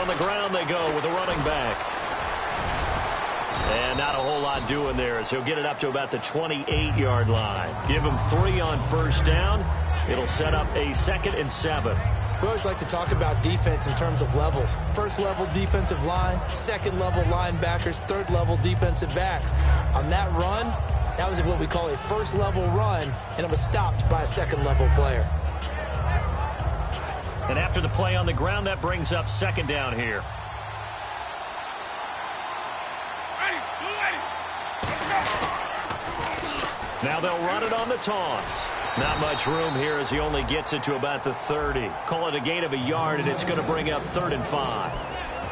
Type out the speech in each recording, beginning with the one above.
on the ground they go with a running back. And not a whole lot doing there as he'll get it up to about the 28-yard line. Give him 3 on first down. It'll set up a 2nd and 7. We always like to talk about defense in terms of levels. First level defensive line, second level linebackers, third level defensive backs. On that run, that was what we call a first level run, and it was stopped by a second level player. And after the play on the ground, that brings up 2nd down here. Now they'll run it on the toss. Not much room here as he only gets it to about the 30. Call it a gain of a yard, and it's going to bring up 3rd and 5.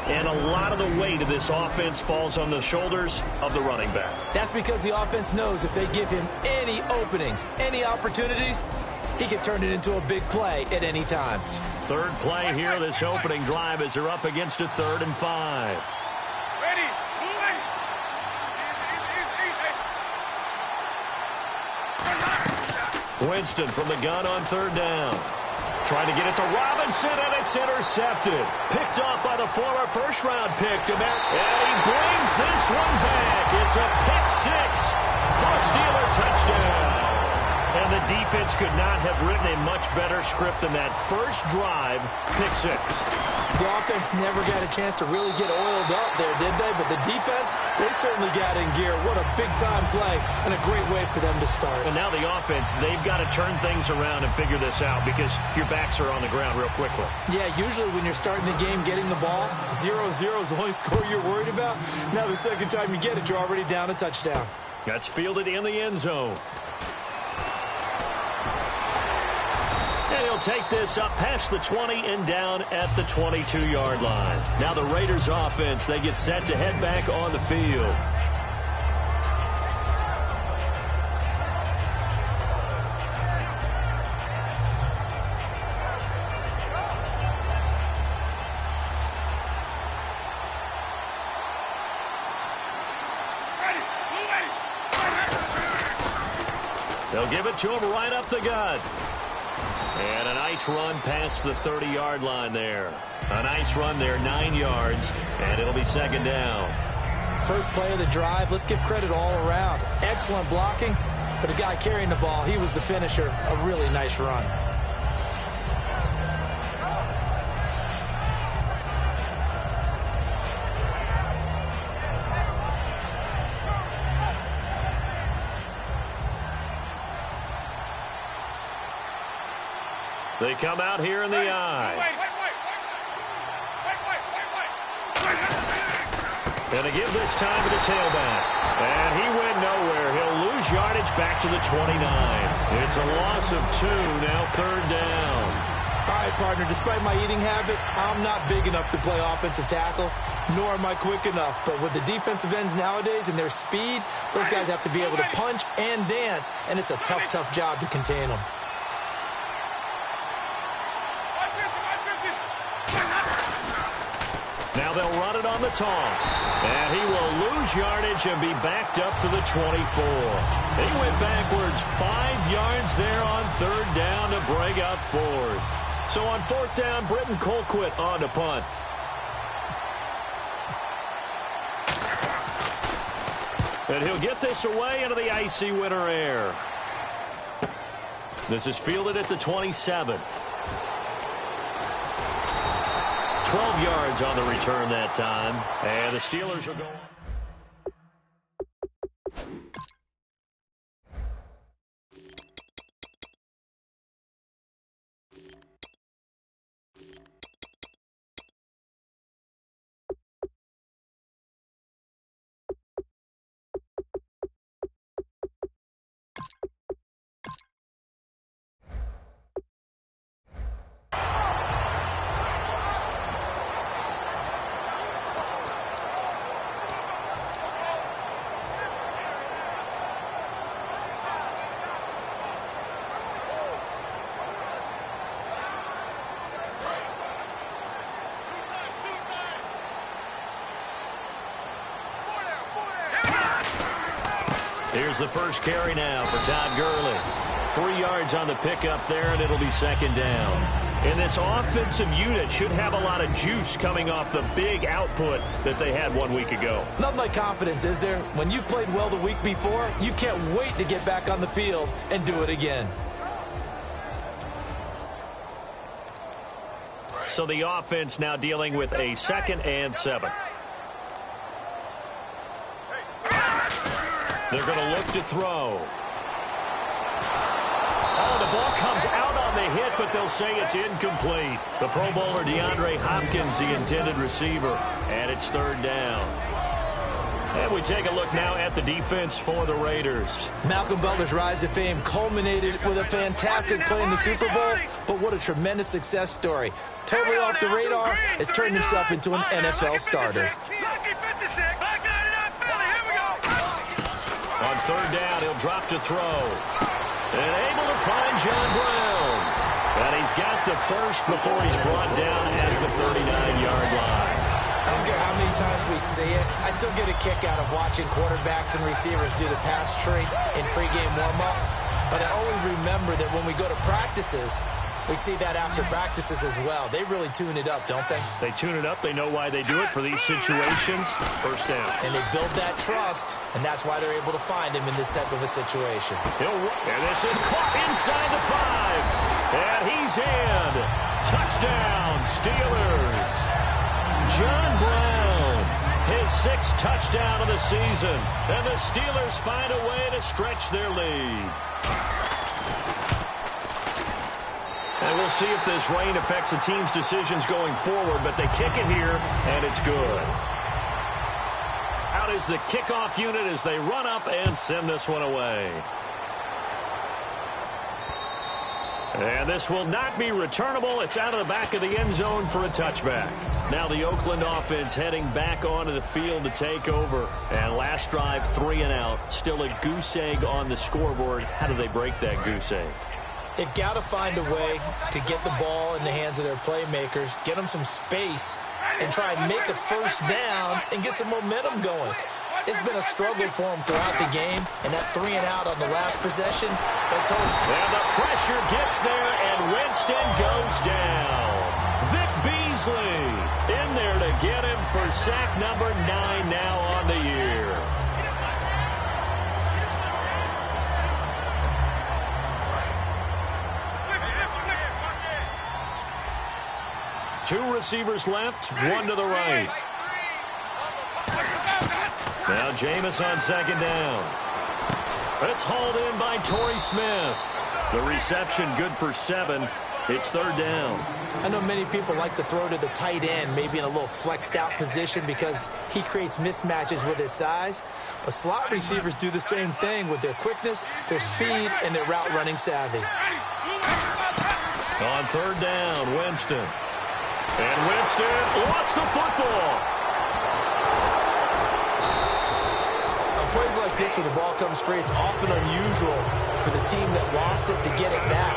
And a lot of the weight of this offense falls on the shoulders of the running back. That's because the offense knows if they give him any openings, any opportunities, he can turn it into a big play at any time. 3rd play here, this opening drive as they're up against a 3rd and 5. Winston from the gun on 3rd down. Trying to get it to Robinson, and it's intercepted. Picked off by the former first-round pick, Demar. And he brings this one back. It's a pick 6 for a Steeler touchdown. And the defense could not have written a much better script than that first drive, pick 6. The offense never got a chance to really get oiled up there, did they? But the defense, they certainly got in gear. What a big-time play and a great way for them to start. And now the offense, they've got to turn things around and figure this out because your backs are on the ground real quickly. Yeah, usually when you're starting the game getting the ball, 0-0 is the only score you're worried about. Now the second time you get it, you're already down a touchdown. That's fielded in the end zone. And he'll take this up past the 20 and down at the 22-yard line. Now the Raiders offense, they get set to head back on the field. They'll give it to him right up the gut. And a nice run past the 30-yard line there. A nice run there, 9 yards, and it'll be 2nd down. First play of the drive, let's give credit all around. Excellent blocking, but the guy carrying the ball, he was the finisher. A really nice run. They come out here in the eye. And to give this time to the tailback. And he went nowhere. He'll lose yardage back to the 29. It's a loss of 2, now 3rd down. All right, partner, despite my eating habits, I'm not big enough to play offensive tackle, nor am I quick enough. But with the defensive ends nowadays and their speed, those guys have to be able to punch and dance, and it's a tough, tough job to contain them. Now they'll run it on the toss. And he will lose yardage and be backed up to the 24. He went backwards 5 yards there on 3rd down to break up 4th. So on 4th down, Britton Colquitt on to punt. And he'll get this away into the icy winter air. This is fielded at the 27. 12 yards on the return that time. And the Steelers will go. Here's the first carry now for Todd Gurley. 3 yards on the pickup there, and it'll be 2nd down. And this offensive unit should have a lot of juice coming off the big output that they had 1 week ago. Nothing like confidence, is there? When you've played well the week before, you can't wait to get back on the field and do it again. So the offense now dealing with a 2nd and 7. They're going to look to throw. Oh, the ball comes out on the hit, but they'll say it's incomplete. The Pro Bowler DeAndre Hopkins, the intended receiver, and it's 3rd down. And we take a look now at the defense for the Raiders. Malcolm Butler's rise to fame culminated with a fantastic play in the Super Bowl, but what a tremendous success story. Totally off the radar, has turned himself into an NFL starter. On 3rd down, he'll drop to throw. And able to find John Brown. And he's got the first before he's brought down at the 39-yard line. I don't care how many times we see it. I still get a kick out of watching quarterbacks and receivers do the pass tree in pregame warm-up. But I always remember that when we go to practices, we see that after practices as well. They really tune it up, don't they? They tune it up. They know why they do it for these situations. 1st down. And they build that trust, and that's why they're able to find him in this type of a situation. And this is caught inside the 5. And he's in. Touchdown, Steelers. John Brown, his 6th touchdown of the season. And the Steelers find a way to stretch their lead. And we'll see if this rain affects the team's decisions going forward, but they kick it here, and it's good. Out is the kickoff unit as they run up and send this one away. And this will not be returnable. It's out of the back of the end zone for a touchback. Now the Oakland offense heading back onto the field to take over. And last drive, 3 and out. Still a goose egg on the scoreboard. How do they break that goose egg? They've got to find a way to get the ball in the hands of their playmakers, get them some space, and try and make a 1st down and get some momentum going. It's been a struggle for them throughout the game, and that 3 and out on the last possession, that told us. And the pressure gets there, and Winston goes down. Vic Beasley in there to get him for sack number 9 now on the year. Two receivers left, one to the right. Now Jameis on 2nd down. It's hauled in by Torrey Smith. The reception good for 7. It's 3rd down. I know many people like to throw to the tight end, maybe in a little flexed out position because he creates mismatches with his size. But slot receivers do the same thing with their quickness, their speed, and their route running savvy. On 3rd down, Winston. And Winston lost the football. On plays like this where the ball comes free, it's often unusual for the team that lost it to get it back.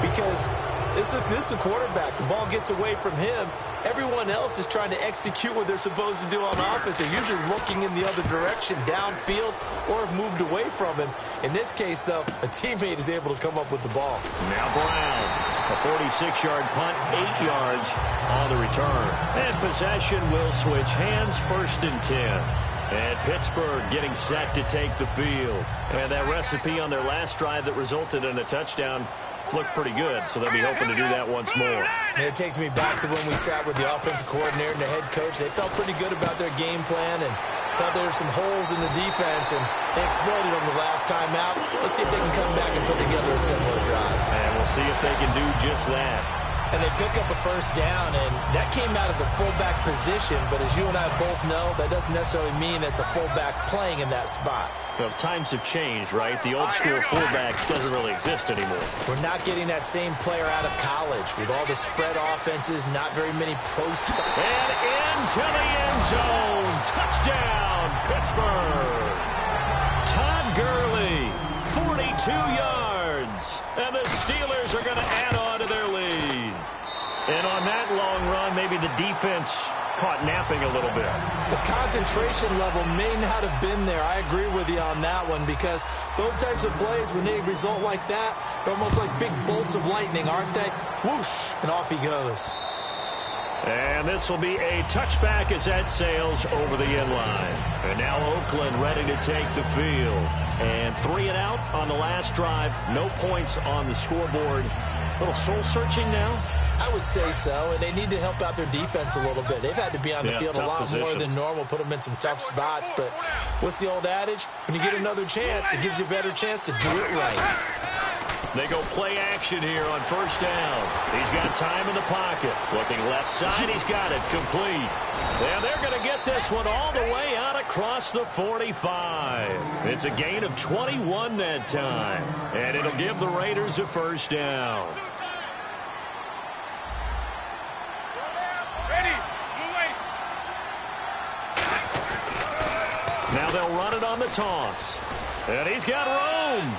Because this is the quarterback. The ball gets away from him. Everyone else is trying to execute what they're supposed to do on offense. They're usually looking in the other direction, downfield, or have moved away from him. In this case, though, a teammate is able to come up with the ball. Now Brown, a 46-yard punt, 8 yards on the return. And possession will switch hands, 1st and 10. And Pittsburgh getting set to take the field. And that recipe on their last drive that resulted in a touchdown looked pretty good, so they'll be hoping to do that once more. And it takes me back to when we sat with the offensive coordinator and the head coach. They felt pretty good about their game plan and thought there were some holes in the defense, and they exploited them the last time out. Let's see if they can come back and put together a similar drive. And we'll see if they can do just that. And they pick up a 1st down, and that came out of the fullback position. But as you and I both know, that doesn't necessarily mean it's a fullback playing in that spot. Well, times have changed, right? The old school fullback doesn't really exist anymore. We're not getting that same player out of college with all the spread offenses, not very many pro stuff. And into the end zone. Touchdown, Pittsburgh. Todd Gurley, 42 yards. And the Steelers are going to add on to their lead. And on that long run, maybe the defense caught napping a little bit. The concentration level may not have been there. I agree with you on that one, because those types of plays, when they result like that, they're almost like big bolts of lightning, aren't they? Whoosh, and off he goes. And this will be a touchback as that sails over the inline. And now Oakland ready to take the field. And 3 and out on the last drive. No points on the scoreboard. A little soul-searching now? I would say so, and they need to help out their defense a little bit. They've had to be on the field a lot more than normal, put them in some tough spots. But what's the old adage? When you get another chance, it gives you a better chance to do it right. They go play action here on first down. He's got time in the pocket. Looking left side, he's got it complete. And they're going to get this one all the way out across the 45. It's a gain of 21 that time. And it'll give the Raiders a first down. Now they'll run it on the toss. And he's got room.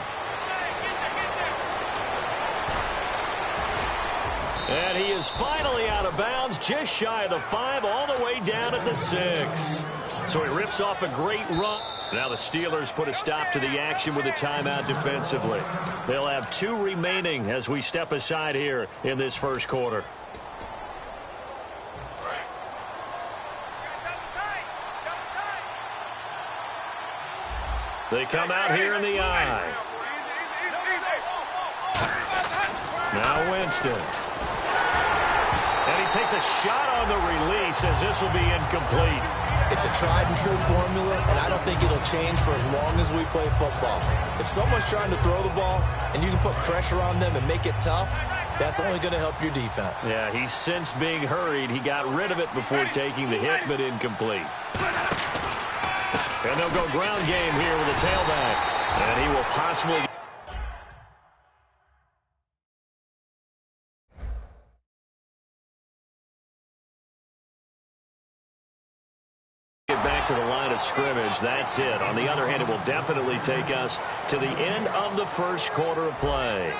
And he is finally out of bounds, just shy of the 5, all the way down at the 6. So he rips off a great run. Now the Steelers put a stop to the action with a timeout defensively. They'll have 2 remaining as we step aside here in this first quarter. They come out here in the eye. Now Winston. And he takes a shot on the release as this will be incomplete. It's a tried-and-true formula, and I don't think it'll change for as long as we play football. If someone's trying to throw the ball and you can put pressure on them and make it tough, that's only going to help your defense. Yeah, he's since being hurried. He got rid of it before taking the hit, but incomplete. And they'll go ground game here with a tailback. And he will possibly get back to the line of scrimmage. That's it. On the other hand, it will definitely take us to the end of the first quarter of play.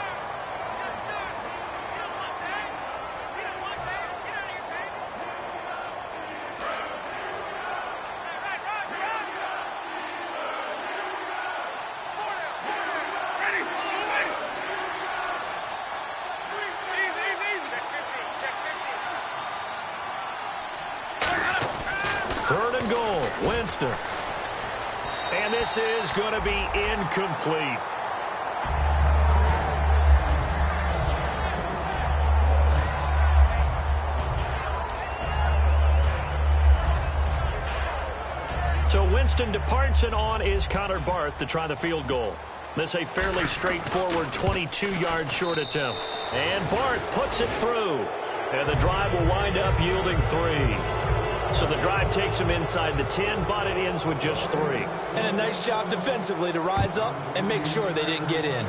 Third and goal, Winston. And this is going to be incomplete. So Winston departs, and on is Connor Barth to try the field goal. This a fairly straightforward 22-yard short attempt. And Barth puts it through. And the drive will wind up yielding 3. So the drive takes him inside the 10, but it ends with just 3. And a nice job defensively to rise up and make sure they didn't get in.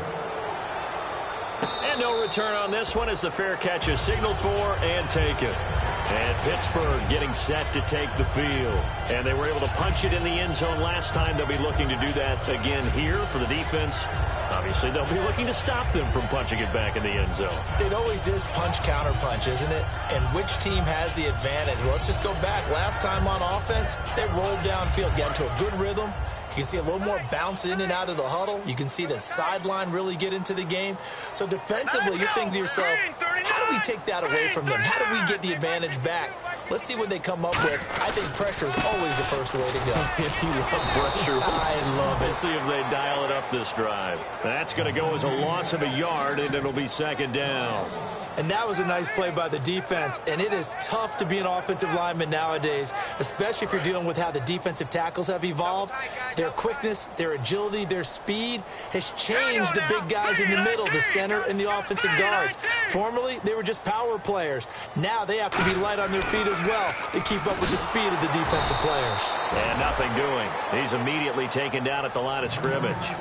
And no return on this one as the fair catch is signaled for and taken. And Pittsburgh getting set to take the field. And they were able to punch it in the end zone last time. They'll be looking to do that again here for the defense. Obviously, they'll be looking to stop them from punching it back in the end zone. It always is punch-counter-punch, isn't it? And which team has the advantage? Well, let's just go back. Last time on offense, they rolled downfield, got into a good rhythm. You can see a little more bounce in and out of the huddle. You can see the sideline really get into the game. So defensively, you think to yourself, how do we take that away from them? How do we get the advantage back? Let's see what they come up with. I think pressure is always the first way to go. You love pressure. I love it. We'll see if they dial it up this drive. That's going to go as a loss of a yard, and it'll be second down. And that was a nice play by the defense. And it is tough to be an offensive lineman nowadays, especially if you're dealing with how the defensive tackles have evolved. Their quickness, their agility, their speed has changed the big guys in the middle, the center, and the offensive guards. Formerly, they were just power players. Now they have to be light on their feet as well to keep up with the speed of the defensive players. And nothing doing. He's immediately taken down at the line of scrimmage.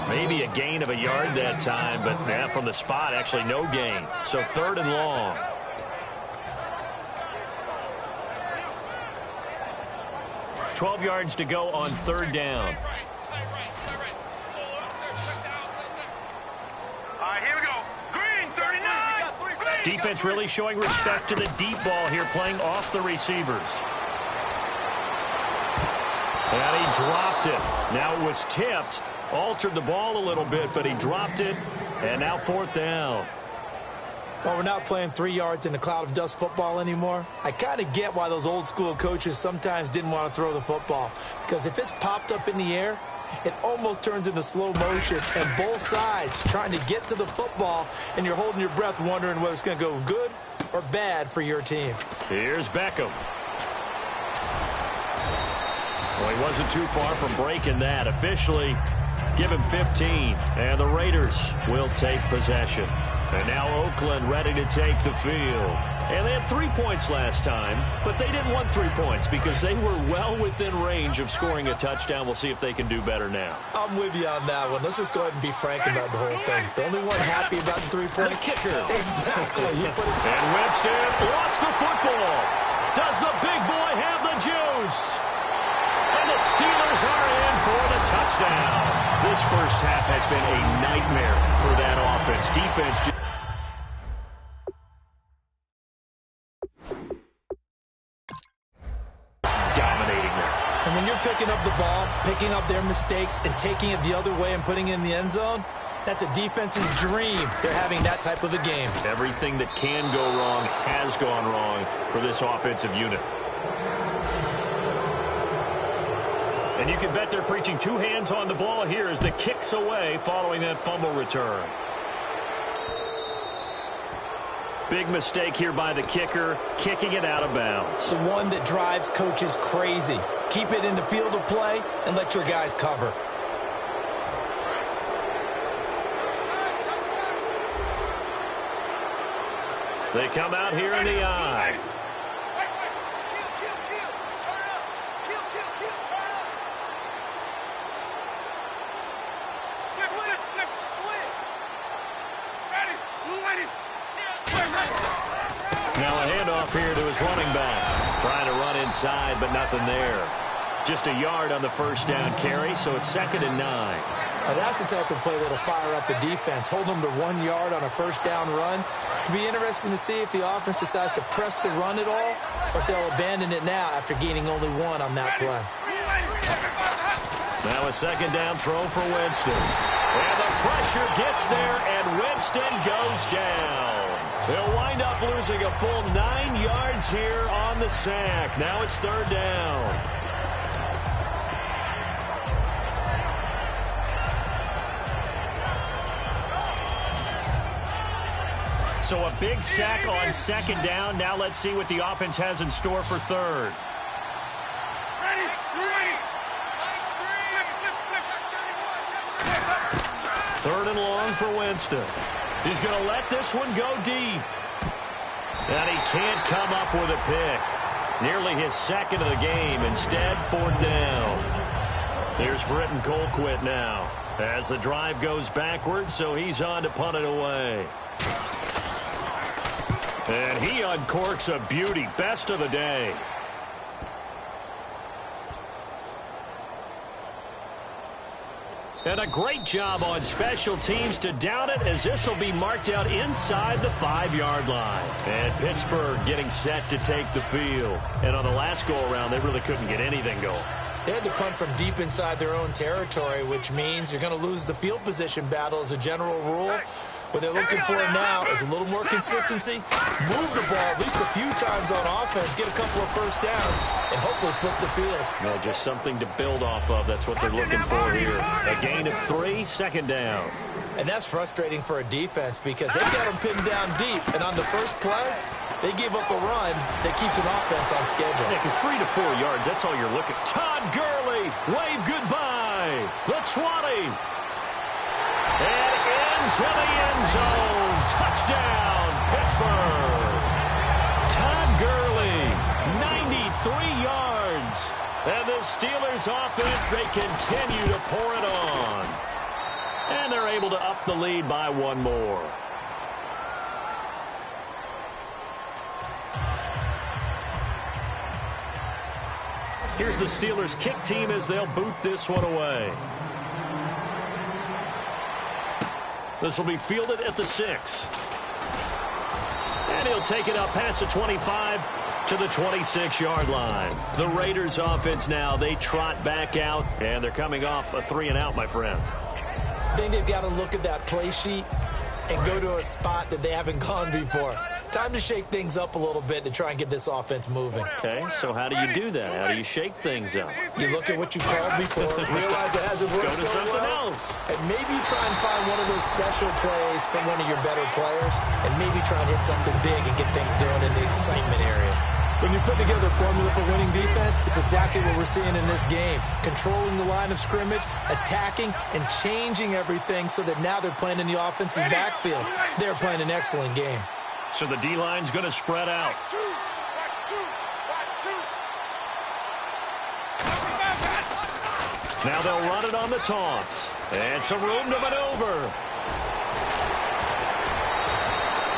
Maybe a gain of a yard that time, but from the spot, actually no gain. So third and long. $12 yards to go on third down. All right, here we go. Green, 39. Defense really showing respect to the deep ball here, playing off the receivers. And he dropped it. Now it was tipped. Altered the ball a little bit, but he dropped it. And now 4th down. Well, we're not playing 3 yards in a cloud of dust football anymore. I kind of get why those old school coaches sometimes didn't want to throw the football. Because if it's popped up in the air, it almost turns into slow motion. And both sides trying to get to the football, and you're holding your breath wondering whether it's going to go good or bad for your team. Here's Beckham. Well, he wasn't too far from breaking that. Officially, give him 15. And the Raiders will take possession. And now Oakland ready to take the field. And they had 3 points last time, but they didn't want 3 points because they were well within range of scoring a touchdown. We'll see if they can do better now. I'm with you on that one. Let's just go ahead and be frank about the whole thing. The only one happy about the 3-point kicker. Exactly. And Winston lost the football. Does the big boy have the juice? And the Steelers are in for the touchdown. This first half has been a nightmare for that offense. Defense dominating them. And when you're picking up the ball, picking up their mistakes, and taking it the other way and putting it in the end zone, that's a defense's dream. They're having that type of a game. Everything that can go wrong has gone wrong for this offensive unit. And you can bet they're preaching 2 hands on the ball here as the kick's away following that fumble return. Big mistake here by the kicker, kicking it out of bounds. The one that drives coaches crazy. Keep it in the field of play and let your guys cover. They come out here in the eye. Now a handoff here to his running back. Trying to run inside, but nothing there. Just a yard on the first down carry, so it's 2nd and 9. Now that's the type of play that'll fire up the defense. Hold them to 1 yard on a first down run. It'll be interesting to see if the offense decides to press the run at all, or if they'll abandon it now after gaining only 1 on that play. Now a 2nd down throw for Winston. And the pressure gets there, and Winston goes down. They'll wind up losing a full 9 yards here on the sack. Now it's 3rd down. So a big sack on 2nd down. Now let's see what the offense has in store for 3rd. Third and long for Winston. He's going to let this one go deep. And he can't come up with a pick. Nearly his 2nd of the game. Instead, 4th down. There's Britton Colquitt now as the drive goes backwards, so he's on to punt it away. And he uncorks a beauty. Best of the day. And a great job on special teams to down it, as this will be marked out inside the 5-yard line. And Pittsburgh getting set to take the field. And on the last go-around, they really couldn't get anything going. They had to punt from deep inside their own territory, which means you're going to lose the field position battle as a general rule. What they're looking for now is a little more consistency, move the ball at least a few times on offense, get a couple of first downs, and hopefully flip the field. Well, just something to build off of. That's what they're looking for here. A gain of 3, 2nd down. And that's frustrating for a defense because they've got them pinned down deep, and on the first play, they gave up a run that keeps an offense on schedule. Yeah, because 3 to 4 yards, that's all you're looking. Todd Gurley, wave goodbye. The 20. And into the end zone. Touchdown, Pittsburgh. Todd Gurley, 93 yards. And the Steelers offense, they continue to pour it on. And they're able to up the lead by 1 more. Here's the Steelers kick team as they'll boot this one away. This will be fielded at the 6. And he'll take it up past the 25 to to the 26-yard line. The Raiders offense now, they trot back out, and they're coming off a 3-and-out, my friend. I think they've got to look at that play sheet and go to a spot that they haven't gone before. Time to shake things up a little bit to try and get this offense moving. Okay, so how do you do that? How do you shake things up? You look at what you've called before, realize it hasn't worked Go to so something well, else. and maybe try and find one of those special plays from one of your better players, and maybe try and hit something big and get things going in the excitement area. When you put together a formula for winning defense, it's exactly what we're seeing in this game. Controlling the line of scrimmage, attacking, and changing everything so that now they're playing in the offense's backfield. They're playing an excellent game. So the D-line's going to spread out. Now they'll run it on the toss. And some room to maneuver.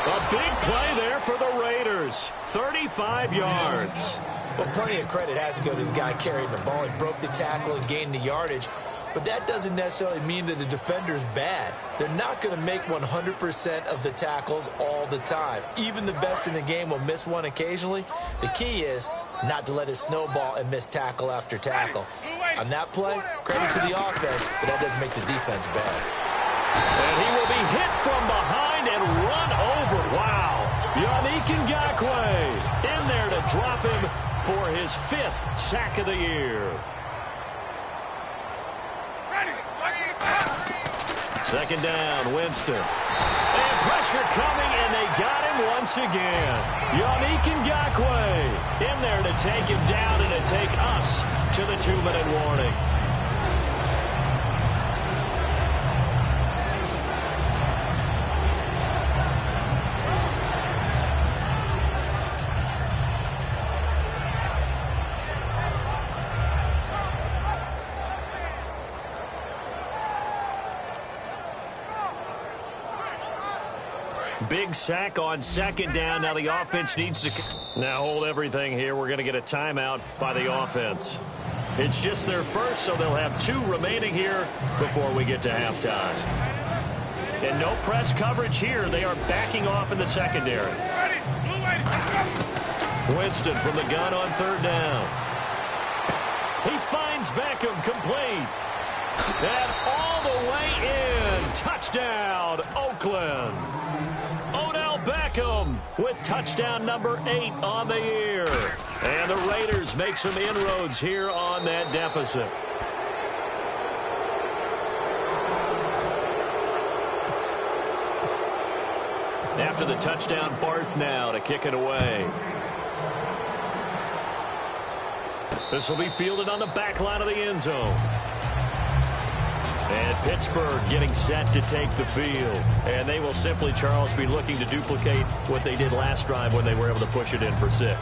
A big play there for the Raiders. 35 yards. Well, plenty of credit has to go to the guy carrying the ball. He broke the tackle and gained the yardage. But that doesn't necessarily mean that the defender's bad. They're not going to make 100% of the tackles all the time. Even the best in the game will miss one occasionally. The key is not to let it snowball and miss tackle after tackle. On that play, credit to the offense, but that doesn't make the defense bad. And he will be hit from behind and run over. Wow. Yannick Ngakoue in there to drop him for his 5th sack of the year. Second down, Winston. And pressure coming, and they got him once again. Yannick Ngakoue in there to take him down and to take us to the 2-minute warning. Big sack on second down. Now the offense needs to... Now hold everything here. We're going to get a timeout by the offense. It's just their first, so they'll have 2 remaining here before we get to halftime. And no press coverage here. They are backing off in the secondary. Winston from the gun on 3rd down. He finds Beckham complete. And all the way in. Touchdown, Oakland. Odell Beckham with touchdown number 8 on the year. And the Raiders make some inroads here on that deficit. After the touchdown, Barth now to kick it away. This will be fielded on the back line of the end zone. And Pittsburgh getting set to take the field. And they will simply, Charles, be looking to duplicate what they did last drive when they were able to push it in for 6.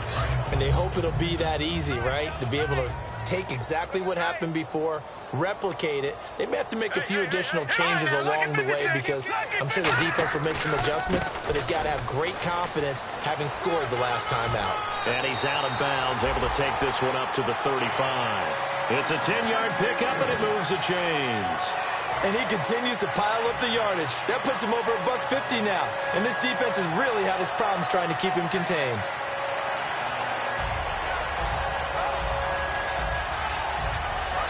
And they hope it'll be that easy, right? To be able to take exactly what happened before, replicate it. They may have to make a few additional changes along the way because I'm sure the defense will make some adjustments, but they've got to have great confidence having scored the last time out. And he's out of bounds, able to take this one up to the 35. It's a 10-yard pickup, and it moves the chains. And he continues to pile up the yardage. That puts him over $150 now. And this defense has really had its problems trying to keep him contained.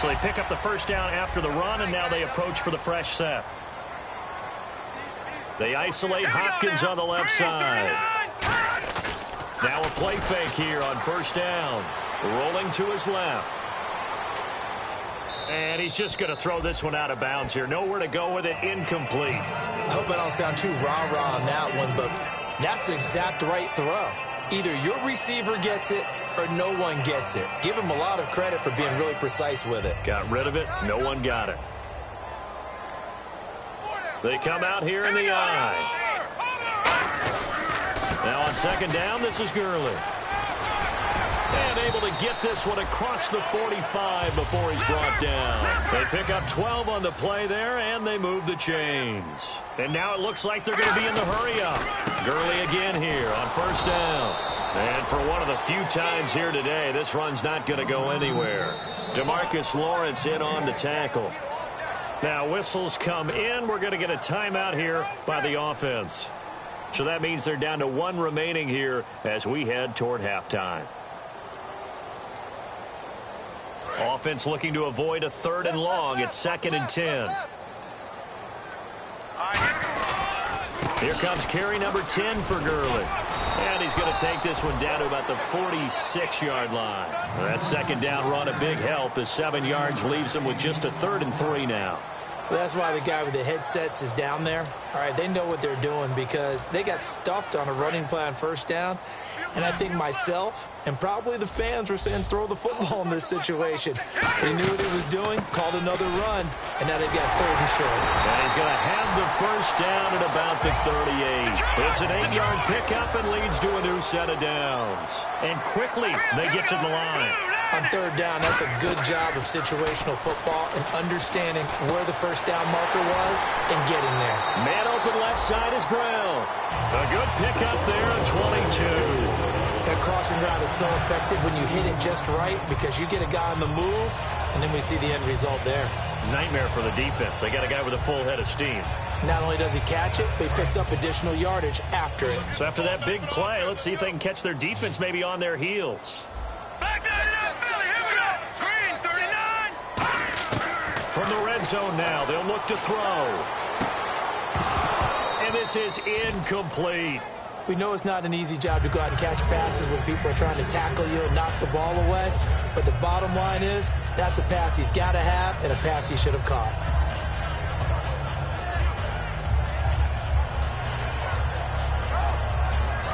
So they pick up the first down after the run, and now they approach for the fresh set. They isolate Hopkins on the left side. Now a play fake here on first down. Rolling to his left. And he's just going to throw this one out of bounds here. Nowhere to go with it. Incomplete. I hope I don't sound too rah-rah on that one, but that's the exact right throw. Either your receiver gets it or no one gets it. Give him a lot of credit for being really precise with it. Got rid of it. No one got it. They come out here in the eye. Now on second down, this is Gurley. And able to get this one across the 45 before he's brought down. They pick up 12 on the play there, and they move the chains. And now it looks like they're going to be in the hurry-up. Gurley again here on first down. And for one of the few times here today, this run's not going to go anywhere. DeMarcus Lawrence in on the tackle. Now whistles come in. We're going to get a timeout here by the offense. So that means they're down to 1 remaining here as we head toward halftime. Offense looking to avoid a 3rd and long. It's 2nd and 10. Here comes carry number 10 for Gurley. And he's going to take this one down to about the 46-yard line. That 2nd down run a big help as 7 yards leaves him with just a 3rd and 3 now. Well, that's why the guy with the headsets is down there. All right, they know what they're doing because they got stuffed on a running play on 1st down. And I think myself and probably the fans were saying throw the football in this situation. He knew what he was doing, called another run, and now they've got 3rd and short. And he's going to have the 1st down at about the 38. It's an 8-yard pickup and leads to a new set of downs. And quickly they get to the line. On 3rd down, that's a good job of situational football and understanding where the 1st down marker was and getting there. Man open left side is Brown. A good pickup there at 22. That crossing route is so effective when you hit it just right because you get a guy on the move, and then we see the end result there. Nightmare for the defense. They got a guy with a full head of steam. Not only does he catch it, but he picks up additional yardage after it. So after that big play, let's see if they can catch their defense maybe on their heels. From the red zone now, they'll look to throw. And this is incomplete. We know it's not an easy job to go out and catch passes when people are trying to tackle you and knock the ball away. But the bottom line is, that's a pass he's got to have and a pass he should have caught.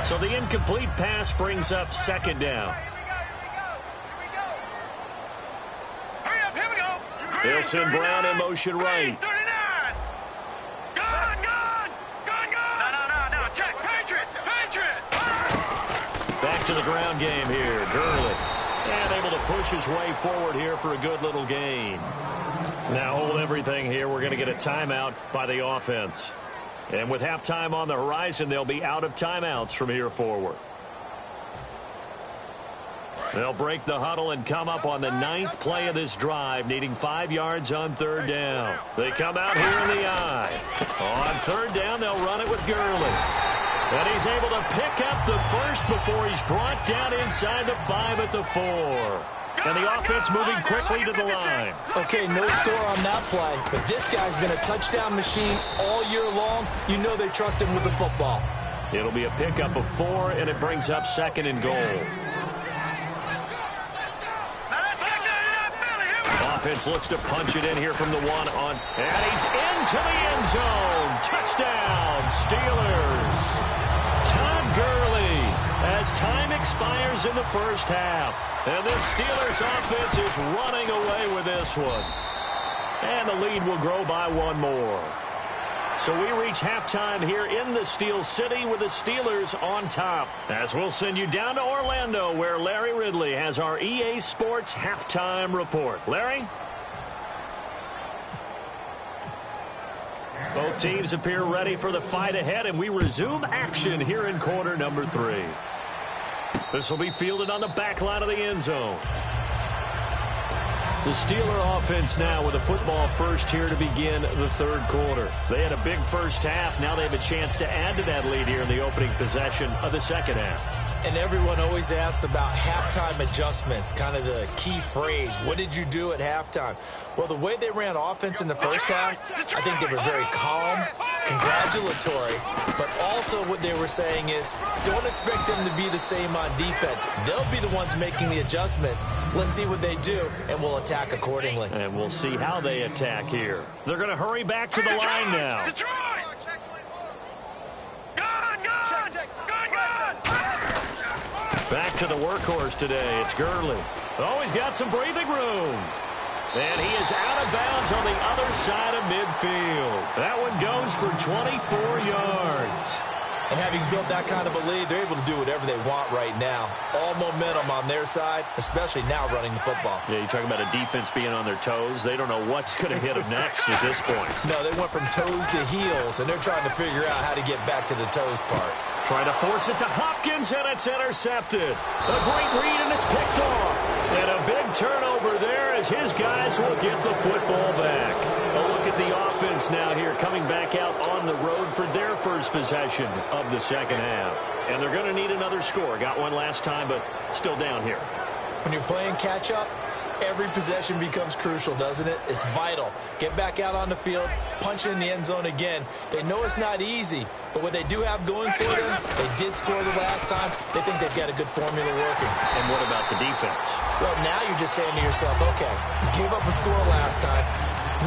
So the incomplete pass brings up 2nd down. They'll send Brown in motion right. 39. Gone. No. Check. Patriots. Back to the ground game here. Gurley. And able to push his way forward here for a good little gain. Now hold everything here. We're going to get a timeout by the offense. And with halftime on the horizon, they'll be out of timeouts from here forward. They'll break the huddle and come up on the 9th play of this drive, needing 5 yards on 3rd down. They come out here in the eye. On 3rd down, they'll run it with Gurley. And he's able to pick up the 1st before he's brought down inside the 5 at the 4. And the offense moving quickly to the line. Okay, no score on that play, but this guy's been a touchdown machine all year long. You know they trust him with the football. It'll be a pickup of 4, and it brings up 2nd and goal. Offense looks to punch it in here from the 1 on. And he's into the end zone. Touchdown, Steelers. Todd Gurley as time expires in the 1st half. And this Steelers offense is running away with this one. And the lead will grow by 1 more. So we reach halftime here in the Steel City with the Steelers on top. As we'll send you down to Orlando where Larry Ridley has our EA Sports halftime report. Larry? Both teams appear ready for the fight ahead, and we resume action here in quarter number 3. This will be fielded on the back line of the end zone. The Steeler offense now with a football first here to begin the 3rd quarter. They had a big 1st half. Now they have a chance to add to that lead here in the opening possession of the 2nd half. And everyone always asks about halftime adjustments, kind of the key phrase. What did you do at halftime? Well, the way they ran offense in the 1st half, I think they were very calm, congratulatory, but also what they were saying is don't expect them to be the same on defense. They'll be the ones making the adjustments. Let's see what they do, and we'll attack accordingly. And we'll see how they attack here. They're going to hurry back to the line now. Back to the workhorse today. It's Gurley. Oh, he's got some breathing room. And he is out of bounds on the other side of midfield. That one goes for 24 yards. And having built that kind of a lead, they're able to do whatever they want right now. All momentum on their side, especially now running the football. Yeah, you're talking about a defense being on their toes. They don't know what's going to hit them next at this point. No, they went from toes to heels, and they're trying to figure out how to get back to the toes part. Trying to force it to Hopkins, and it's intercepted. A great read, and it's picked off. And a big turnover there as his guys will get the football back. A look at the offense offense now here coming back out on the road for their first possession of the second half. And they're going to need another score. Got one last time, but still down here. When you're playing catch-up, every possession becomes crucial, doesn't it? It's vital. Get back out on the field, punch in the end zone again. They know it's not easy, but what they do have going for them, they did score the last time. They think they've got a good formula working. And what about the defense? Well, now you're just saying to yourself, okay, gave up a score last time.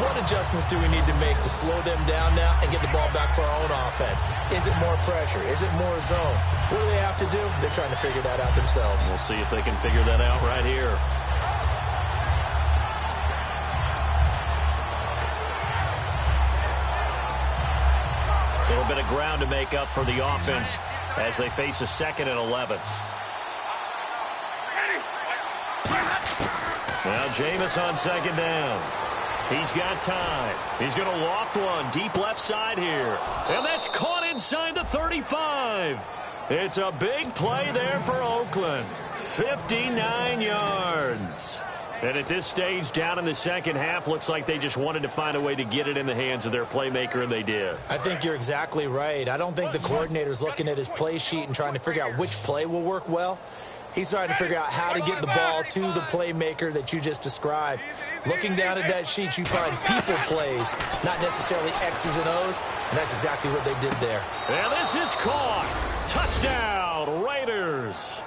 What adjustments do we need to make to slow them down now and get the ball back for our own offense? Is it more pressure? Is it more zone? What do they have to do? They're trying to figure that out themselves. We'll see if they can figure that out right here. A little bit of ground to make up for the offense as they face a 2nd and 11. Now Jameis on 2nd down. He's got time. He's going to loft one deep left side here. And that's caught inside the 35. It's a big play there for Oakland. 59 yards. And at this stage, down in the second half, looks like they just wanted to find a way to get it in the hands of their playmaker, and they did. I think you're exactly right. I don't think the coordinator's looking at his play sheet and trying to figure out which play will work well. He's trying to figure out how to get the ball to the playmaker that you just described. Looking down at that sheet, you find people plays, not necessarily X's and O's, and that's exactly what they did there. And this is caught. Touchdown, Raiders.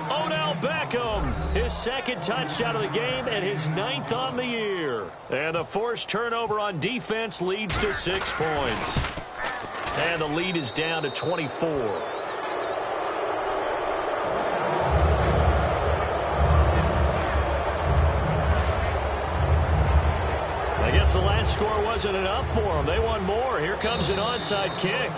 Odell Beckham, his 2nd touchdown of the game and his 9th on the year. And the forced turnover on defense leads to 6 points. And the lead is down to 24. I guess the last score wasn't enough for them. They want more. Here comes an onside kick.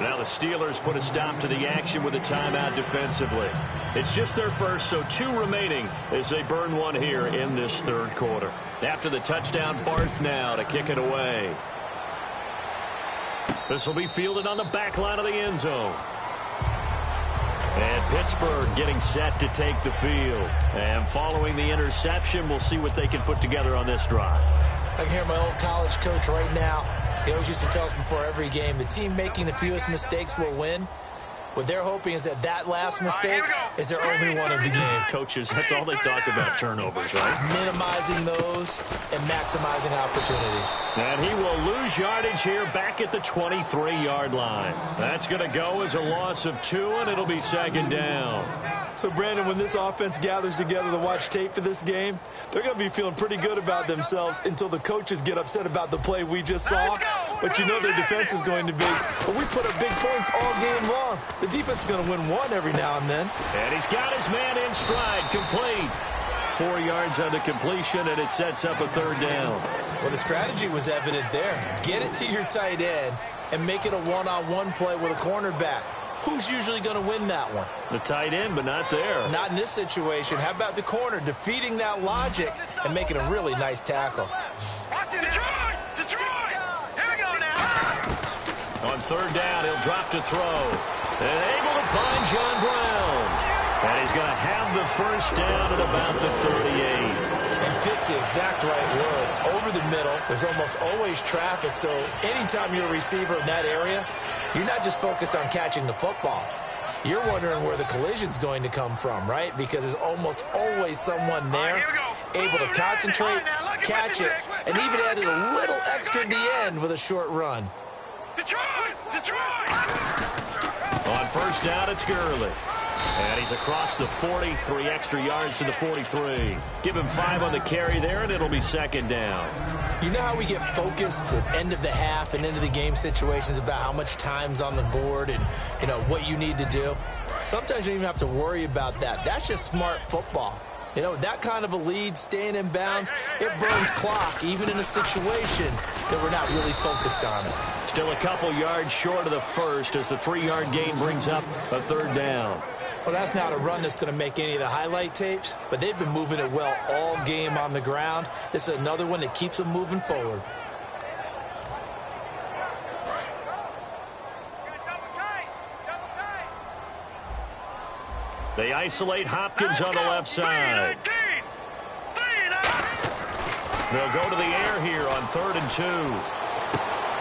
Now the Steelers put a stop to the action with a timeout defensively. It's just their first, so 2 remaining as they burn one here in this 3rd quarter. After the touchdown, Barth now to kick it away. This will be fielded on the back line of the end zone. And Pittsburgh getting set to take the field. And following the interception, we'll see what they can put together on this drive. I can hear my old college coach right now. He always used to tell us before every game, the team making the fewest mistakes will win. What they're hoping is that that last mistake is their only one of the game. Coaches, that's all they talk about, turnovers, right? Minimizing those and maximizing opportunities. And he will lose yardage here back at the 23-yard line. That's going to go as a loss of 2, and it'll be 2nd down. So, Brandon, when this offense gathers together to watch tape for this game, they're going to be feeling pretty good about themselves until the coaches get upset about the play we just saw. But you know their defense is going to be. But we put up big points all game long. The defense is going to win one every now and then. And he's got his man in stride, complete. 4 yards on the completion, and it sets up a 3rd down. Well, the strategy was evident there. Get it to your tight end and make it a one-on-one play with a cornerback. Who's usually going to win that one? The tight end, but not there. Not in this situation. How about the corner defeating that logic and making a really nice tackle? Detroit! Detroit! Here we go now! On 3rd down, he'll drop to throw. And able to find John Brown. And he's going to have the 1st down at about the 38. And fits the exact right word. Over the middle, there's almost always traffic, so anytime you're a receiver in that area, you're not just focused on catching the football. You're wondering where the collision's going to come from, right? Because there's almost always someone there able to concentrate, catch it, and even added a little extra at the end with a short run. Detroit! Detroit! On 1st down, it's Gurley. And he's across the 40, 3 extra yards to the 43. Give him 5 on the carry there, and it'll be 2nd down. You know how we get focused at end of the half and into the game situations about how much time's on the board and, you know, what you need to do? Sometimes you don't even have to worry about that. That's just smart football. You know, that kind of a lead, staying in bounds, it burns clock, even in a situation that we're not really focused on it. Still a couple yards short of the 1st as the 3-yard gain brings up a 3rd down. Well, that's not a run that's going to make any of the highlight tapes, but they've been moving it well all game on the ground. This is another one that keeps them moving forward. They isolate Hopkins on the left side. They'll go to the air here on 3rd and 2.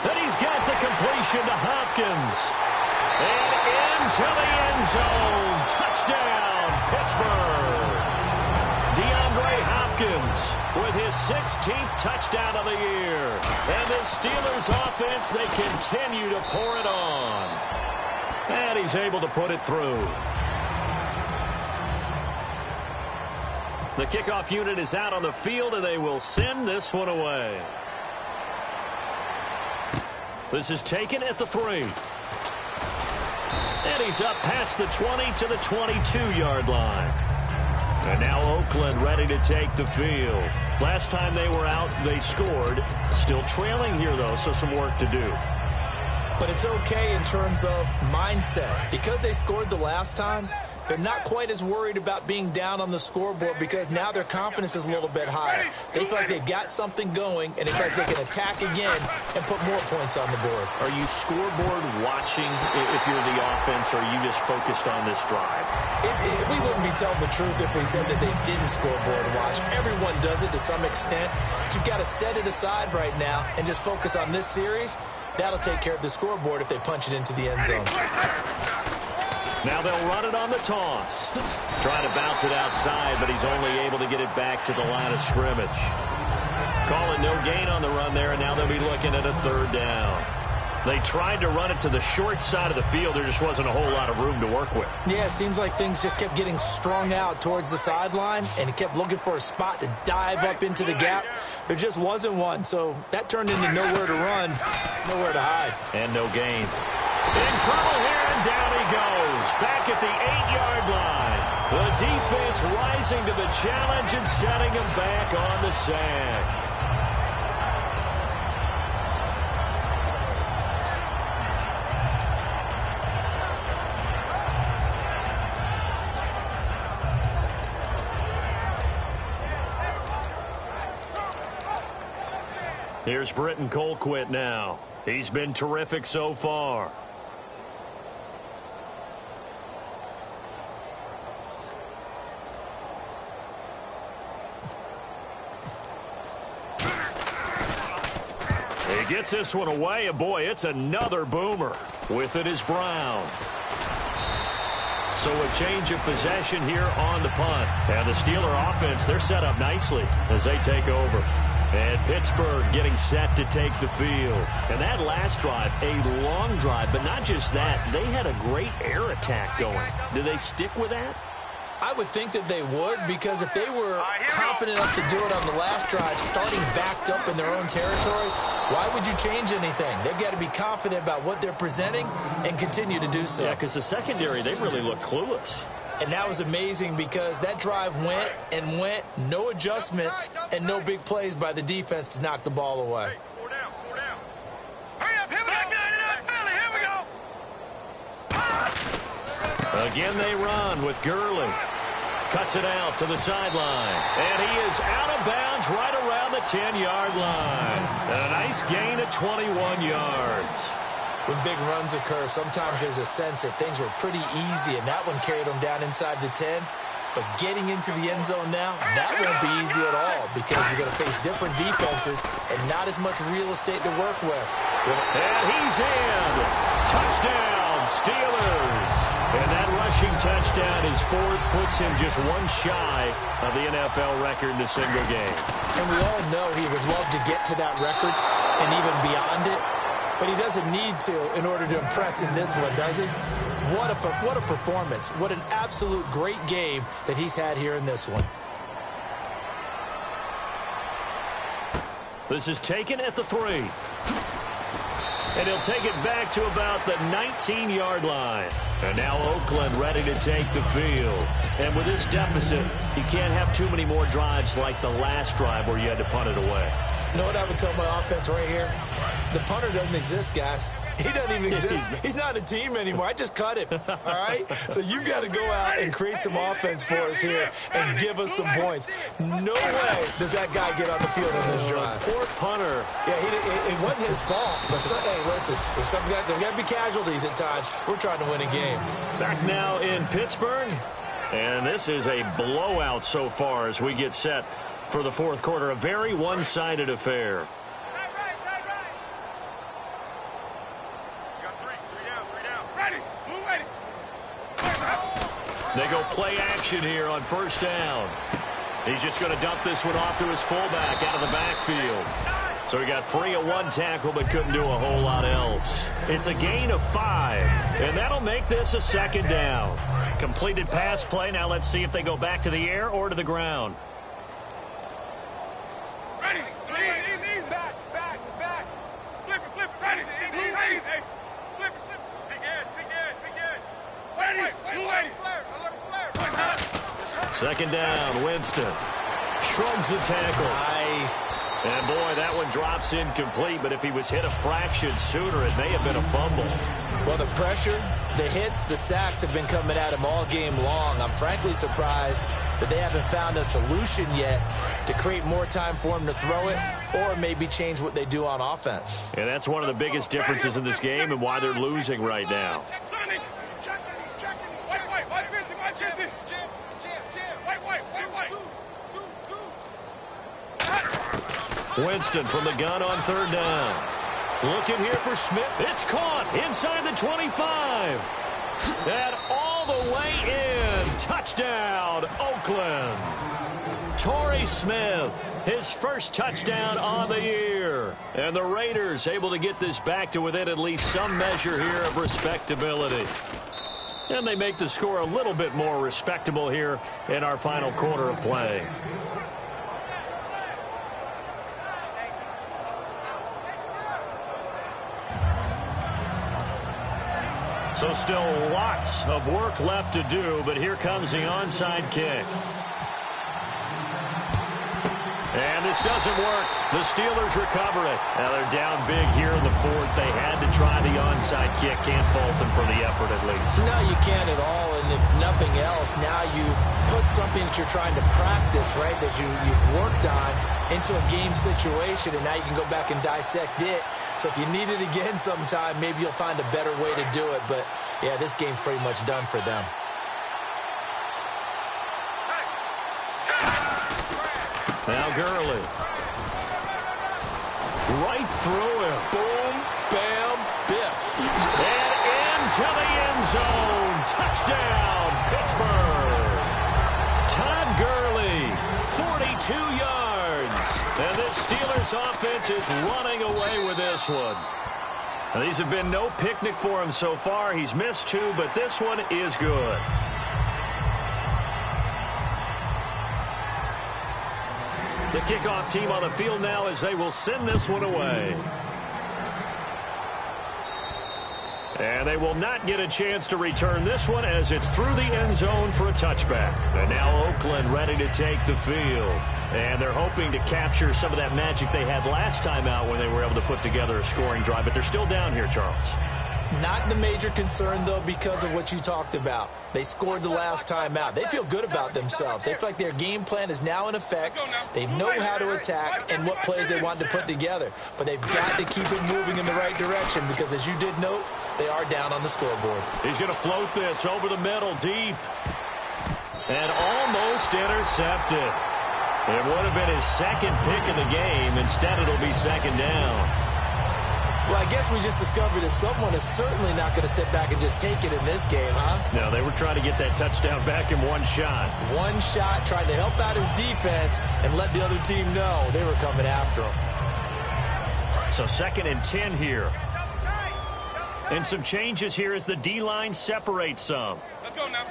And he's got the completion to Hopkins. And into the end zone. Touchdown, Pittsburgh. DeAndre Hopkins with his 16th touchdown of the year. And the Steelers offense, they continue to pour it on. And he's able to put it through. The kickoff unit is out on the field, and they will send this one away. This is taken at the 3. And he's up past the 20 to the 22-yard line. And now Oakland ready to take the field. Last time they were out, they scored. Still trailing here, though, so some work to do. But it's okay in terms of mindset. Because they scored the last time, they're not quite as worried about being down on the scoreboard because now their confidence is a little bit higher. They feel like they've got something going, and they feel like they can attack again and put more points on the board. Are you scoreboard watching if you're the offense, or are you just focused on this drive? We wouldn't be telling the truth if we said that they didn't scoreboard watch. Everyone does it to some extent. But you've got to set it aside right now and just focus on this series. That'll take care of the scoreboard if they punch it into the end zone. Now they'll run it on the toss. Trying to bounce it outside, but he's only able to get it back to the line of scrimmage. Call it no gain on the run there, and now they'll be looking at a 3rd down. They tried to run it to the short side of the field. There just wasn't a whole lot of room to work with. Yeah, it seems like things just kept getting strung out towards the sideline, and he kept looking for a spot to dive up into the gap. There just wasn't one, so that turned into nowhere to run, nowhere to hide. And no gain. In trouble here, and down he goes. Back at the 8-yard line. The defense rising to the challenge and setting him back on the sack. Here's Britton Colquitt now. He's been terrific so far. He gets this one away, and boy, it's another boomer. With it is Brown. So a change of possession here on the punt. And the Steeler offense, they're set up nicely as they take over. And Pittsburgh getting set to take the field. And that last drive, a long drive, but not just that. They had a great air attack going. Do they stick with that? I would think that they would, because if they were confident enough to do it on the last drive, starting backed up in their own territory, why would you change anything? They've got to be confident about what they're presenting and continue to do so. Yeah, because the secondary, they really look clueless. And that was amazing because that drive went and went, no adjustments, and no big plays by the defense to knock the ball away. Hurry up, here we go. Philly, here we go. Again they run with Gurley. Cuts it out to the sideline. And he is out of bounds right around the 10-yard line. And a nice gain of 21 yards. When big runs occur, sometimes there's a sense that things were pretty easy, and that one carried them down inside the 10. But getting into the end zone now, that won't be easy at all because you're going to face different defenses and not as much real estate to work with. And he's in. Touchdown, Steelers. And that rushing touchdown, his 4th, puts him just one shy of the NFL record in a single game. And we all know he would love to get to that record and even beyond it. But he doesn't need to in order to impress in this one, does he? What a performance. What an absolute great game that he's had here in this one. This is taken at the 3. And he'll take it back to about the 19-yard line. And now Oakland ready to take the field. And with this deficit, you can't have too many more drives like the last drive where you had to punt it away. You know what I would tell my offense right here? The punter doesn't exist, guys. He doesn't even exist. He's not a team anymore. I just cut him, all right? So you've got to go out and create some offense for us here and give us some points. No way does that guy get on the field in this drive. Poor punter. Yeah, it wasn't his fault. But hey, listen, there's got to be casualties at times. We're trying to win a game. Back now in Pittsburgh. And this is a blowout so far as we get set for the 4th quarter. A very one-sided affair. They go play action here on first down. He's just going to dump this one off to his fullback out of the backfield. So he got free of one tackle but couldn't do a whole lot else. It's a gain of 5, and that'll make this a second down. Completed pass play. Now let's see if they go back to the air or to the ground. Ready, easy, back. Flip it, ready, easy. Flip it. Begin. Ready, Second down, Winston. Shrugs the tackle. Nice. And boy, that one drops incomplete, but if he was hit a fraction sooner, it may have been a fumble. Well, the pressure, the hits, the sacks have been coming at him all game long. I'm frankly surprised that they haven't found a solution yet to create more time for him to throw it or maybe change what they do on offense. And that's one of the biggest differences in this game and why they're losing right now. Winston from the gun on third down. Looking here for Smith. It's caught inside the 25. And all the way in. Touchdown, Oakland. Torrey Smith, his first touchdown on the year. And the Raiders able to get this back to within at least some measure here of respectability. And they make the score a little bit more respectable here in our final quarter of play. So still lots of work left to do, but here comes the onside kick. And this doesn't work. The Steelers recover it. Now they're down big here in the fourth. They had to try the onside kick. Can't fault them for the effort at least. No, you can't at all. And if nothing else, now you've put something that you're trying to practice, right, that you've worked on into a game situation, and now you can go back and dissect it. So if you need it again sometime, maybe you'll find a better way to do it. But, yeah, this game's pretty much done for them. Now Gurley. Right through him. Boom, bam, biff. And into the end zone. Touchdown, Pittsburgh. Todd Gurley, 42 yards. And this Steelers offense is running away with this one. Now, these have been no picnic for him so far. He's missed 2, but this one is good. The kickoff team on the field now as they will send this one away. And they will not get a chance to return this one as it's through the end zone for a touchback. And now Oakland ready to take the field. And they're hoping to capture some of that magic they had last time out when they were able to put together a scoring drive. But they're still down here, Charles. Not the major concern, though, because of what you talked about. They scored the last time out. They feel good about themselves. They feel like their game plan is now in effect. They know how to attack and what plays they want to put together. But they've got to keep it moving in the right direction because, as you did note, they are down on the scoreboard. He's going to float this over the middle, deep. And almost intercepted. It would have been his second pick of the game. Instead, it'll be second down. Well, I guess we just discovered that someone is certainly not going to sit back and just take it in this game, huh? No, they were trying to get that touchdown back in one shot. One shot, trying to help out his defense and let the other team know they were coming after him. So 2nd and 10 here. And some changes here as the D-line separates some. Let's go now.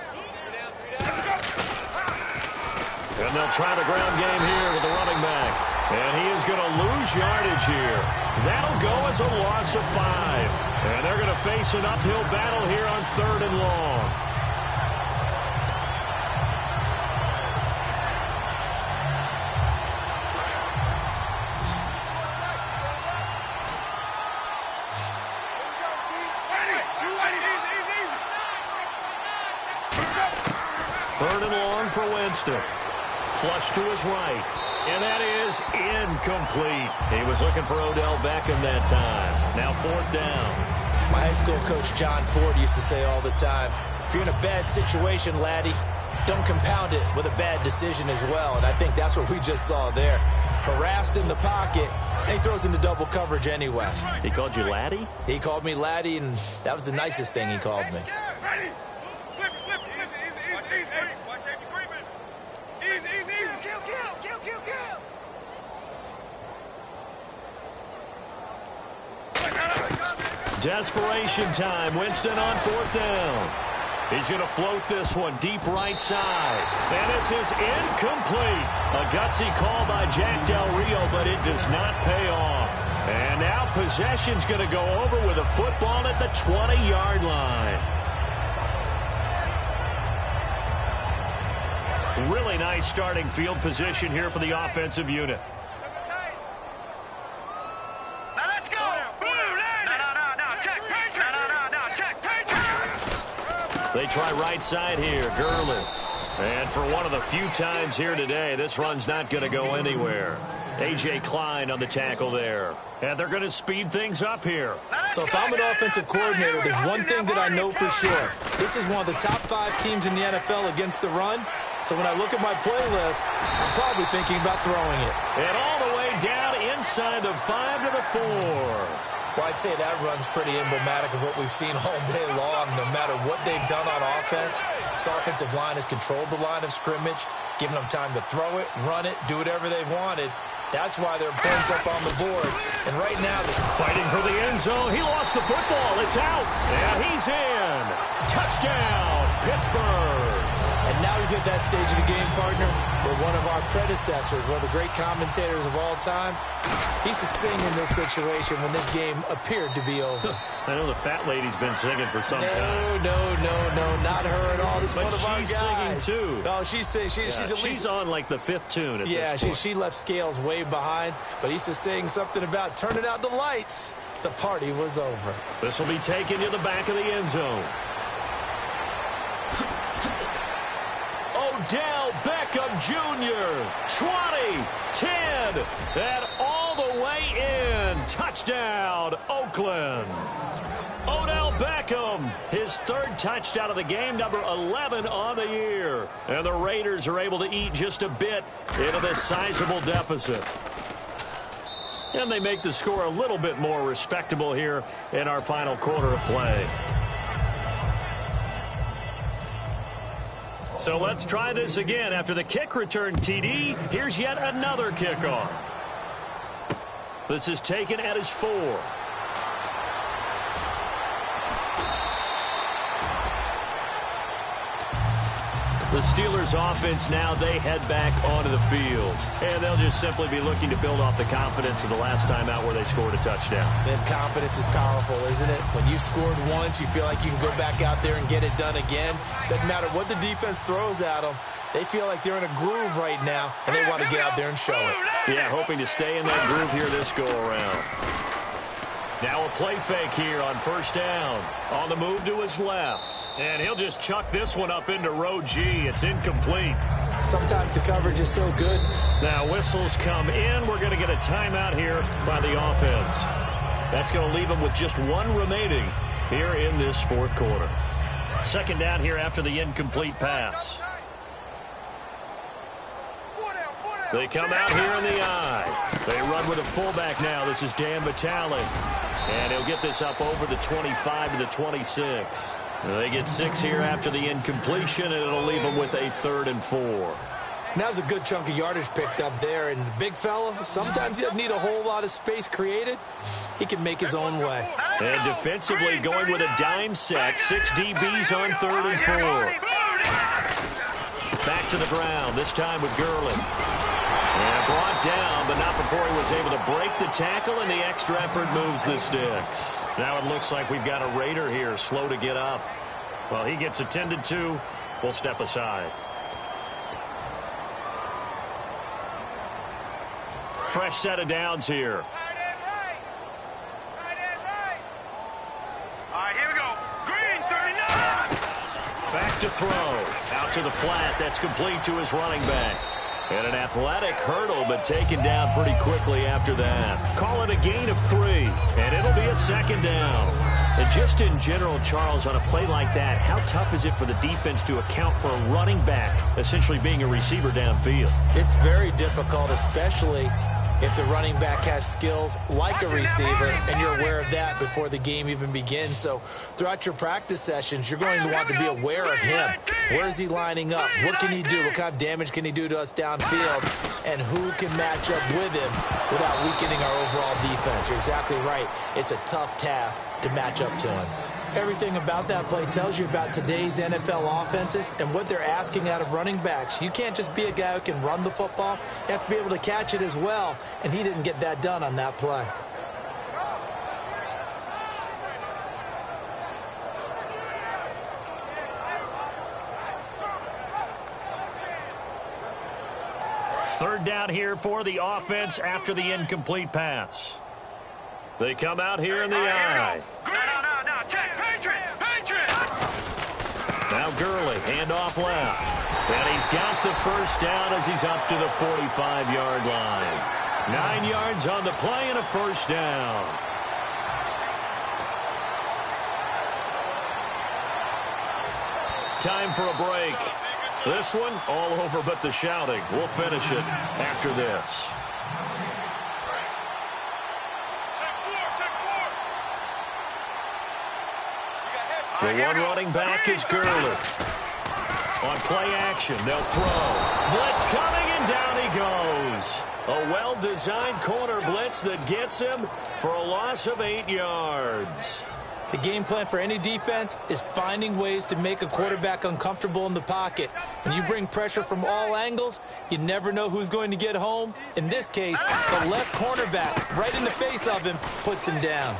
And they'll try the ground game here with the running back. And he is going to lose yardage here. That'll go as a loss of 5. And they're going to face an uphill battle here on 3rd and long. Third and long for Winston. Flush to his right. And that is incomplete. He was looking for Odell Beckham that time. Now 4th down. My high school coach, John Ford, used to say all the time, if you're in a bad situation, laddie, don't compound it with a bad decision as well. And I think that's what we just saw there. Harassed in the pocket, and he throws into double coverage anyway. He called you laddie? He called me laddie, and that was the nicest thing he called me. Desperation time. Winston on 4th down. He's going to float this one deep right side. And this is incomplete. A gutsy call by Jack Del Rio, but it does not pay off. And now possession's going to go over with a football at the 20-yard line. Really nice starting field position here for the offensive unit. Now let's go. They try right side here. Gurley. And for one of the few times here today, this run's not going to go anywhere. A.J. Klein on the tackle there. And they're going to speed things up here. So if I'm an offensive coordinator, there's one thing that I know for sure. This is one of the top 5 teams in the NFL against the run. So when I look at my playlist, I'm probably thinking about throwing it. And all the way down inside the 5 to the 4. Well, I'd say that run's pretty emblematic of what we've seen all day long. No matter what they've done on offense, this offensive line has controlled the line of scrimmage, given them time to throw it, run it, do whatever they've wanted. That's why their points up on the board. And right now, they're fighting for the end zone. He lost the football. It's out. And he's in. Touchdown, Pittsburgh. And now we've hit that stage of the game, partner, where one of our predecessors, one of the great commentators of all time, he used to sing in this situation when this game appeared to be over. I know the fat lady's been singing for some time. No, not her at all. This is one of our guys. But she's singing, too. Oh, she's singing. She's on, like, the 5th tune at this point. She left Scales way behind, but he used to sing something about turning out the lights. The party was over. This will be taken to the back of the end zone. Odell Beckham Jr. 20, 10, and all the way in. Touchdown, Oakland. Odell Beckham, his 3rd touchdown of the game, number 11 on the year. And the Raiders are able to eat just a bit into this sizable deficit. And they make the score a little bit more respectable here in our final quarter of play. So let's try this again. After the kick return TD, here's yet another kickoff. This is taken at his 4. The Steelers offense now, they head back onto the field. And they'll just simply be looking to build off the confidence of the last time out where they scored a touchdown. Then confidence is powerful, isn't it? When you scored once, you feel like you can go back out there and get it done again. Doesn't matter what the defense throws at them. They feel like they're in a groove right now, and they want to get out there and show it. Yeah, hoping to stay in that groove here this go-around. Now a play fake here on 1st down. On the move to his left. And he'll just chuck this one up into row G. It's incomplete. Sometimes the coverage is so good. Now whistles come in. We're going to get a timeout here by the offense. That's going to leave them with just 1 remaining here in this 4th quarter. 2nd down here after the incomplete pass. They come out here in the eye. They run with a fullback now. This is Dan Vitale. And he'll get this up over the 25 to the 26. They get 6 here after the incompletion, and it'll leave them with a 3rd and 4. Now's a good chunk of yardage picked up there. And the big fella, sometimes he doesn't need a whole lot of space created. He can make his own way. And defensively going with a dime set. 6 DBs on 3rd and 4. Back to the ground, this time with Gurley. And brought down, but not before he was able to break the tackle, and the extra effort moves the sticks. Now it looks like we've got a Raider here, slow to get up. Well, he gets attended to. We'll step aside. Fresh set of downs here. All right, here we go. Green, 39. Back to throw. Out to the flat. That's complete to his running back. And an athletic hurdle, but taken down pretty quickly after that. Call it a gain of 3, and it'll be a 2nd down. And just in general, Charles, on a play like that, how tough is it for the defense to account for a running back essentially being a receiver downfield? It's very difficult, especially if the running back has skills like a receiver, and you're aware of that before the game even begins. So throughout your practice sessions, you're going to want to be aware of him. Where is he lining up? What can he do? What kind of damage can he do to us downfield? And who can match up with him without weakening our overall defense? You're exactly right. It's a tough task to match up to him. Everything about that play tells you about today's NFL offenses and what they're asking out of running backs. You can't just be a guy who can run the football. You have to be able to catch it as well, and he didn't get that done on that play. Third down here for the offense after the incomplete pass. They come out here in the I. Now Gurley, handoff left. And he's got the first down as he's up to the 45-yard line. 9 yards on the play and a first down. Time for a break. This one, all over but the shouting. We'll finish it after this. The one running back is Gurley. On play action, they'll throw. Blitz coming, and down he goes. A well-designed corner blitz that gets him for a loss of 8 yards. The game plan for any defense is finding ways to make a quarterback uncomfortable in the pocket. When you bring pressure from all angles, you never know who's going to get home. In this case, the left cornerback, right in the face of him, puts him down.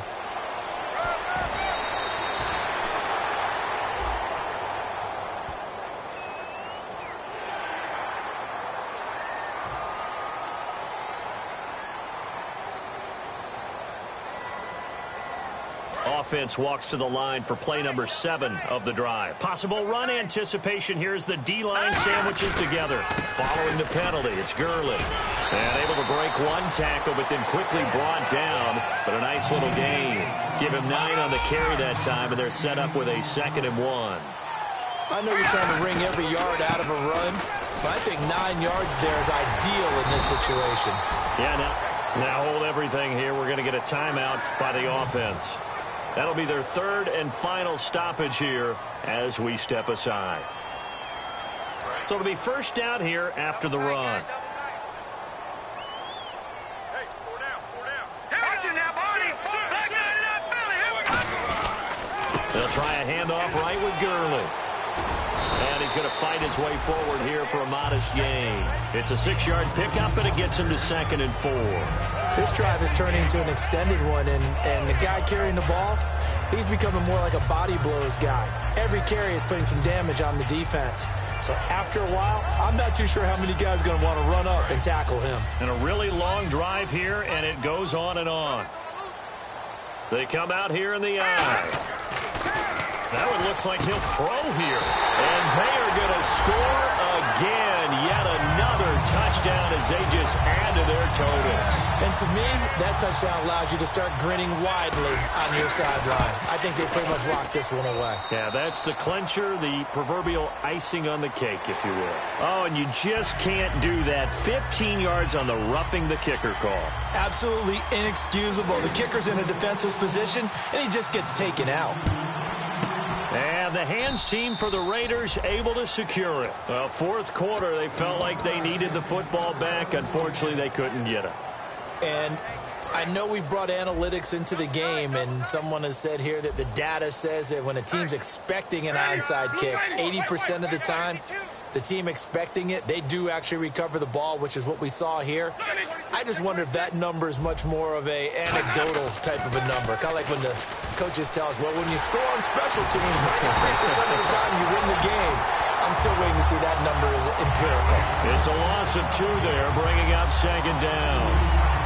Offense walks to the line for play number 7 of the drive. Possible run anticipation. Here's the D-line sandwiches together. Following the penalty, it's Gurley. And able to break one tackle, but then quickly brought down. But a nice little gain. Give him 9 on the carry that time, and they're set up with a 2nd and 1. I know you're trying to wring every yard out of a run, but I think 9 yards there is ideal in this situation. Yeah, now hold everything here. We're going to get a timeout by the offense. That'll be their 3rd and final stoppage here as we step aside. So it'll be first down here after the run. Hey, 4 down, 4 down. Watch it now, Barney. Back line it up, Philly. They'll try a handoff right with Gurley. And he's going to fight his way forward here for a modest gain. It's a 6-yard pickup, and it gets him to 2nd and 4. This drive is turning into an extended one, and the guy carrying the ball, he's becoming more like a body blows guy. Every carry is putting some damage on the defense. So after a while, I'm not too sure how many guys are going to want to run up and tackle him. And a really long drive here, and it goes on and on. They come out here in the I. Now it looks like he'll throw here. And they are going to score again. Yet another touchdown as they just add to their totals. And to me, that touchdown allows you to start grinning widely on your sideline. I think they pretty much locked this one away. Yeah, that's the clincher, the proverbial icing on the cake, if you will. Oh, and you just can't do that. 15 yards on the roughing the kicker call. Absolutely inexcusable. The kicker's in a defensive position, and he just gets taken out. And the hands team for the Raiders able to secure it. Well, 4th quarter, they felt like they needed the football back. Unfortunately, they couldn't get it. And I know we brought analytics into the game, and someone has said here that the data says that when a team's expecting an onside kick, 80% of the time, the team expecting it, they do actually recover the ball, which is what we saw here. I just wonder if that number is much more of a anecdotal type of a number. Kind of like when the coaches tell us, well, when you score on special teams, 93% of the time you win the game. I'm still waiting to see that number is empirical. It's a loss of 2 there, bringing up 2nd down.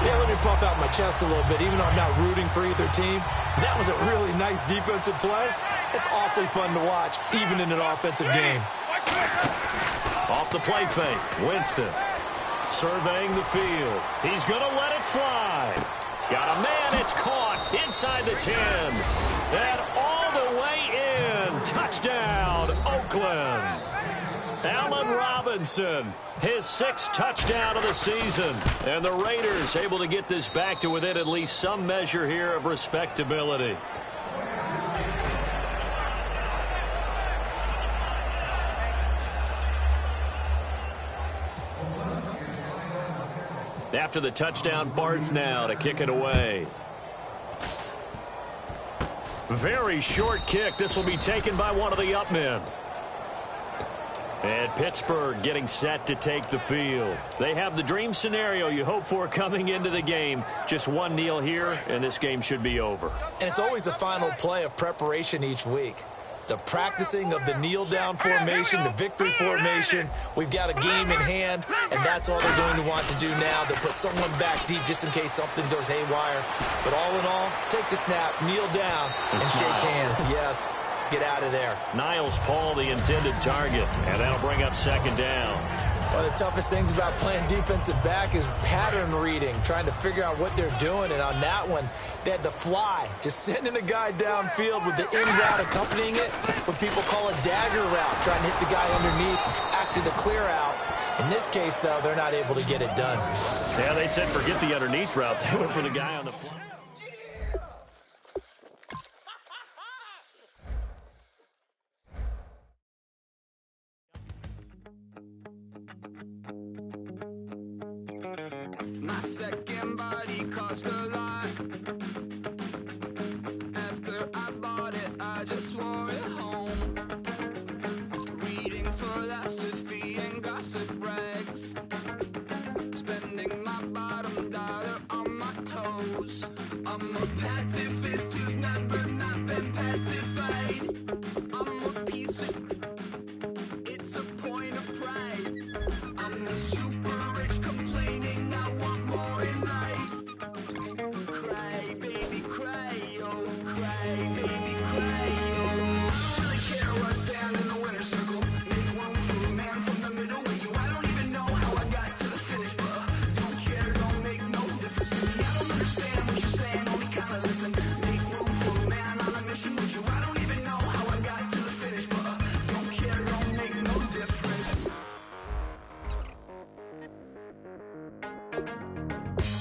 Yeah, let me puff out my chest a little bit. Even though I'm not rooting for either team, that was a really nice defensive play. It's awfully fun to watch, even in an offensive game. Off the play fake, Winston surveying the field. He's going to let it fly. Got a man, it's caught inside the 10. And all the way in. Touchdown, Oakland. Allen Robinson, his 6th touchdown of the season. And the Raiders able to get this back to within at least some measure here of respectability. After the touchdown, Barth now to kick it away. Very short kick. This will be taken by one of the up men. And Pittsburgh getting set to take the field. They have the dream scenario you hope for coming into the game. Just one kneel here, and this game should be over. And it's always the final play of preparation each week. The practicing of the kneel-down formation, the victory formation. We've got a game in hand, and that's all they're going to want to do now. They'll put someone back deep just in case something goes haywire. But all in all, take the snap, kneel down, and shake hands. Yes, get out of there. Niles Paul, the intended target, and that'll bring up 2nd down. One of the toughest things about playing defensive back is pattern reading, trying to figure out what they're doing. And on that one, they had to fly, just sending a guy downfield with the in route accompanying it, what people call a dagger route, trying to hit the guy underneath after the clear out. In this case, though, they're not able to get it done. Yeah, they said forget the underneath route. They went for the guy on the fly. My second body cost a lot. After I bought it, I just wore it home. Reading philosophy and gossip rags. Spending my bottom dollar on my toes. I'm a pacifist who's never not been pacified. I'm a piece of... It's a point of pride. I'm the super rich complaining I want more in life. Cry, baby, cry, oh, cry, baby, cry, oh. Really care where I stand in the winner's circle. Make room for a man from the middle with you. I don't even know how I got to the finish, but don't care, don't make no difference to me. I don't understand what you're saying, only kinda listen. Make room for a man on a mission with you. I don't even know how I got to the finish, but don't care, don't make no difference.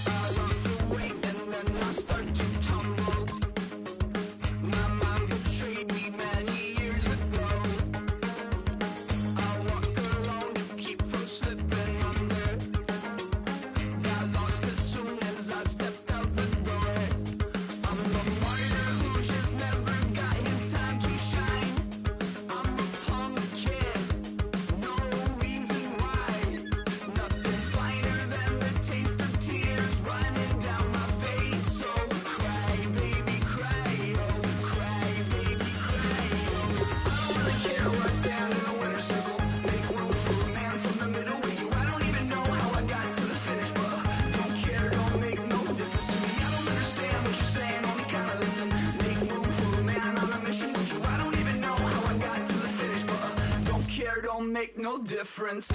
I lost the weight and then I start to tumble. My mind betrayed me many years ago. I walk alone to keep from slipping under. Got lost as soon as I stepped out the door. I'm the martyr who just never got his time to shine. I'm a punk kid, no reason why. Nothing finer than the taste of tears running down my face. So cry, baby, cry, oh, cry, baby, cry, oh. I don't really care where I stand in the winner's circle. Make room for a man from the middle with you. I don't even know how I got to the finish, but don't care, don't make no difference to me. I don't understand what you're saying, only kinda listen. Make room for a man on a mission with you. I don't even know how I got to the finish, but don't care, don't make no difference.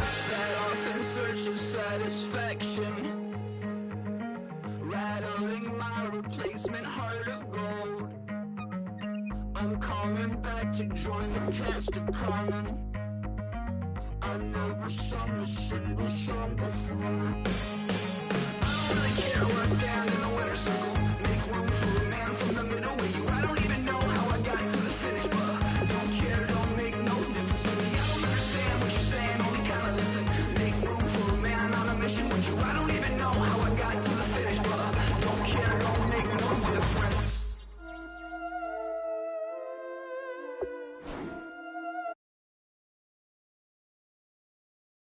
Set off in search of satisfaction, rattling my replacement heart of gold. I'm coming back to join the cast of Carmen. I never sung a single song before. I don't really care where I stand in the winner's circle.